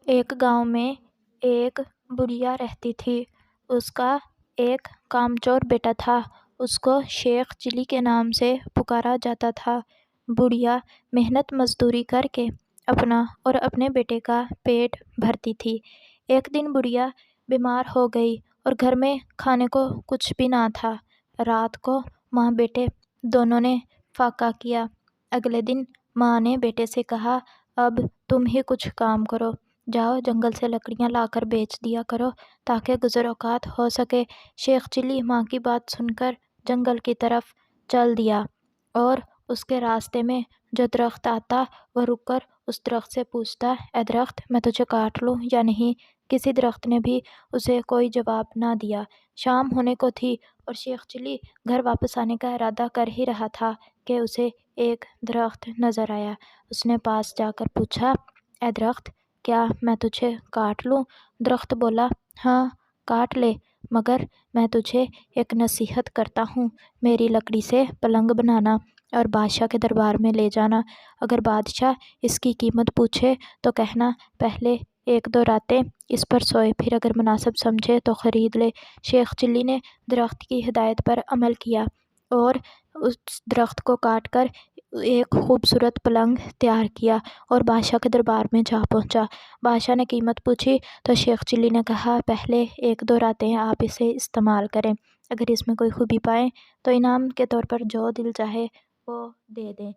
ایک گاؤں میں ایک بڑھیا رہتی تھی۔ اس کا ایک کامچور بیٹا تھا۔ اس کو شیخ چلی کے نام سے پکارا جاتا تھا۔ بڑھیا محنت مزدوری کر کے اپنا اور اپنے بیٹے کا پیٹ بھرتی تھی۔ ایک دن بڑھیا بیمار ہو گئی اور گھر میں کھانے کو کچھ بھی نہ تھا۔ رات کو ماں بیٹے دونوں نے فاقہ کیا۔ اگلے دن ماں نے بیٹے سے کہا، اب تم ہی کچھ کام کرو، جاؤ جنگل سے لکڑیاں لا کر بیچ دیا کرو تاکہ گزر اوقات ہو سکے۔ شیخ چلی ماں کی بات سن کر جنگل کی طرف چل دیا اور اس کے راستے میں جو درخت آتا وہ رک کر اس درخت سے پوچھتا، اے درخت، میں تجھے کاٹ لوں یا نہیں؟ کسی درخت نے بھی اسے کوئی جواب نہ دیا۔ شام ہونے کو تھی اور شیخ چلی گھر واپس آنے کا ارادہ کر ہی رہا تھا کہ اسے ایک درخت نظر آیا۔ اس نے پاس جا کر پوچھا، اے درخت، کیا میں تجھے کاٹ لوں؟ درخت بولا، ہاں کاٹ لے، مگر میں تجھے ایک نصیحت کرتا ہوں، میری لکڑی سے پلنگ بنانا اور بادشاہ کے دربار میں لے جانا۔ اگر بادشاہ اس کی قیمت پوچھے تو کہنا، پہلے ایک دو راتیں اس پر سوئے، پھر اگر مناسب سمجھے تو خرید لے۔ شیخ چلی نے درخت کی ہدایت پر عمل کیا اور اس درخت کو کاٹ کر ایک خوبصورت پلنگ تیار کیا اور بادشاہ کے دربار میں جا پہنچا۔ بادشاہ نے قیمت پوچھی تو شیخ چلی نے کہا، پہلے ایک دو راتیں آپ اسے استعمال کریں، اگر اس میں کوئی خوبی پائیں تو انعام کے طور پر جو دل چاہے وہ دے دیں۔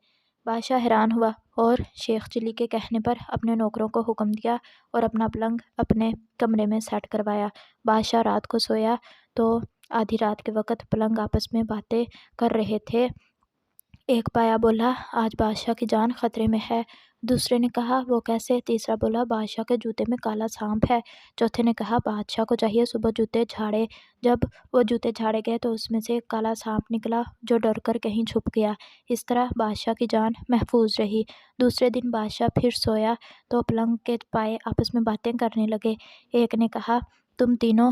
بادشاہ حیران ہوا اور شیخ چلی کے کہنے پر اپنے نوکروں کو حکم دیا اور اپنا پلنگ اپنے کمرے میں سیٹ کروایا۔ بادشاہ رات کو سویا تو آدھی رات کے وقت پلنگ آپس میں باتیں کر رہے تھے۔ ایک پایا بولا، آج بادشاہ کی جان خطرے میں ہے۔ دوسرے نے کہا، وہ کیسے؟ تیسرا بولا، بادشاہ کے جوتے میں کالا سانپ ہے۔ چوتھے نے کہا، بادشاہ کو چاہیے صبح جوتے جھاڑے۔ جب وہ جوتے جھاڑے گئے تو اس میں سے ایک کالا سانپ نکلا جو ڈر کر کہیں چھپ گیا۔ اس طرح بادشاہ کی جان محفوظ رہی۔ دوسرے دن بادشاہ پھر سویا تو پلنگ کے پائے آپس میں باتیں کرنے لگے۔ ایک نے کہا، تم تینوں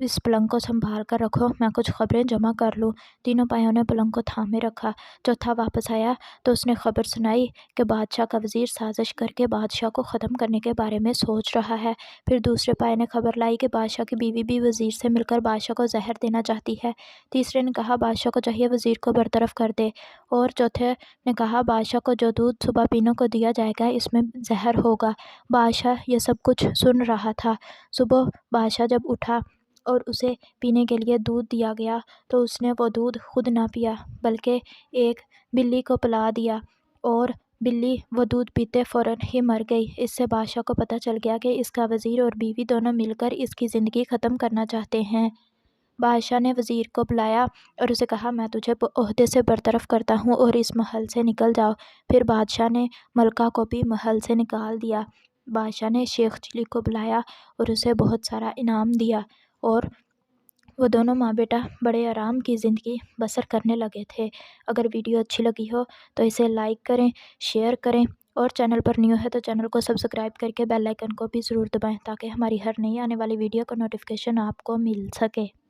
اس پلنگ کو سنبھال کر رکھو، میں کچھ خبریں جمع کر لوں۔ تینوں پائیوں نے پلنگ کو تھامے رکھا۔ چوتھا واپس آیا تو اس نے خبر سنائی کہ بادشاہ کا وزیر سازش کر کے بادشاہ کو ختم کرنے کے بارے میں سوچ رہا ہے۔ پھر دوسرے پائے نے خبر لائی کہ بادشاہ کی بیوی بھی وزیر سے مل کر بادشاہ کو زہر دینا چاہتی ہے۔ تیسرے نے کہا، بادشاہ کو چاہیے وزیر کو برطرف کر دے۔ اور چوتھے نے کہا، بادشاہ کو جو دودھ صبح پینے کو دیا جائے گا اس میں زہر ہوگا۔ بادشاہ یہ سب کچھ سن رہا تھا۔ صبح بادشاہ جب اٹھا اور اسے پینے کے لیے دودھ دیا گیا تو اس نے وہ دودھ خود نہ پیا بلکہ ایک بلی کو پلا دیا اور بلی وہ دودھ پیتے فوراً ہی مر گئی۔ اس سے بادشاہ کو پتہ چل گیا کہ اس کا وزیر اور بیوی دونوں مل کر اس کی زندگی ختم کرنا چاہتے ہیں۔ بادشاہ نے وزیر کو بلایا اور اسے کہا، میں تجھے عہدے سے برطرف کرتا ہوں اور اس محل سے نکل جاؤ۔ پھر بادشاہ نے ملکہ کو بھی محل سے نکال دیا۔ بادشاہ نے شیخ چلی کو بلایا اور اسے بہت سارا انعام دیا اور وہ دونوں ماں بیٹا بڑے آرام کی زندگی بسر کرنے لگے تھے۔ اگر ویڈیو اچھی لگی ہو تو اسے لائک کریں، شیئر کریں اور چینل پر نیو ہے تو چینل کو سبسکرائب کر کے بیل آئیکن کو بھی ضرور دبائیں تاکہ ہماری ہر نئی آنے والی ویڈیو کا نوٹیفیکیشن آپ کو مل سکے۔